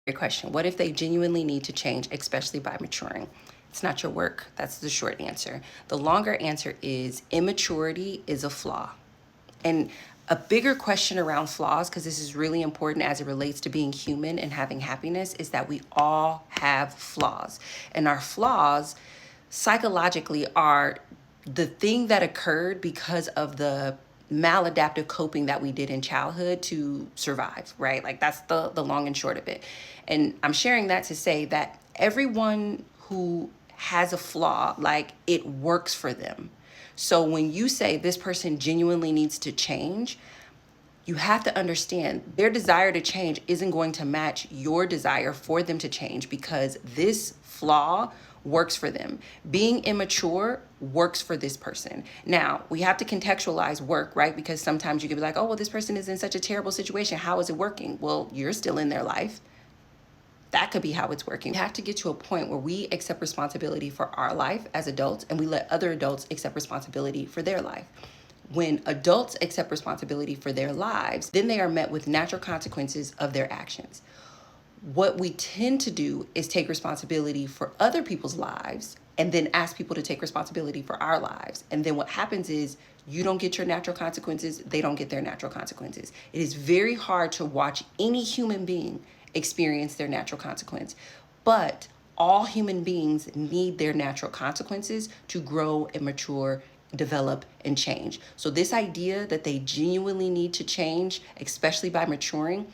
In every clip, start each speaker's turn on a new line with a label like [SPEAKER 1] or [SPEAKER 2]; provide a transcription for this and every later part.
[SPEAKER 1] Your question, what if they genuinely need to change, especially by maturing? It's not your work. That's the short answer. The longer answer is immaturity is a flaw. And a bigger question around flaws, because this is really important as it relates to being human and having happiness, is that we all have flaws. And our flaws psychologically are the thing that occurred because of the maladaptive coping that we did in childhood to survive, right? Like that's the long and short of it. And I'm sharing that to say that everyone who has a flaw, like it works for them. So when you say this person genuinely needs to change, you have to understand their desire to change isn't going to match your desire for them to change because this flaw works for them. Being immature works for this person. Now, we have to contextualize work, right? Because sometimes you can be like, oh, well, this person is in such a terrible situation. How is it working? Well, you're still in their life. That could be how it's working. We have to get to a point where we accept responsibility for our life as adults and we let other adults accept responsibility for their life. When adults accept responsibility for their lives, then they are met with natural consequences of their actions. What we tend to do is take responsibility for other people's lives and then ask people to take responsibility for our lives. And then what happens is you don't get your natural consequences, they don't get their natural consequences. It is very hard to watch any human being experience their natural consequence, but all human beings need their natural consequences to grow and mature, develop and change. So this idea that they genuinely need to change, especially by maturing,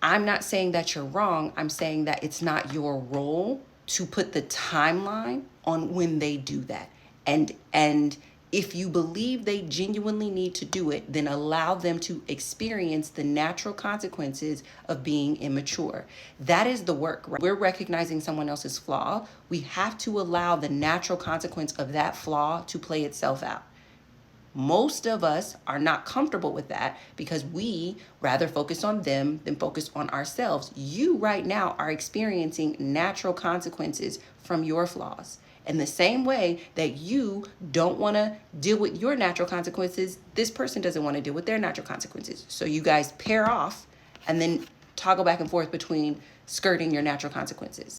[SPEAKER 1] I'm not saying that you're wrong. I'm saying that it's not your role to put the timeline on when they do that. And if you believe they genuinely need to do it, then allow them to experience the natural consequences of being immature. That is the work, right? We're recognizing someone else's flaw. We have to allow the natural consequence of that flaw to play itself out. Most of us are not comfortable with that because we rather focus on them than focus on ourselves. You right now are experiencing natural consequences from your flaws. In the same way that you don't want to deal with your natural consequences, this person doesn't want to deal with their natural consequences. So you guys pair off and then toggle back and forth between skirting your natural consequences.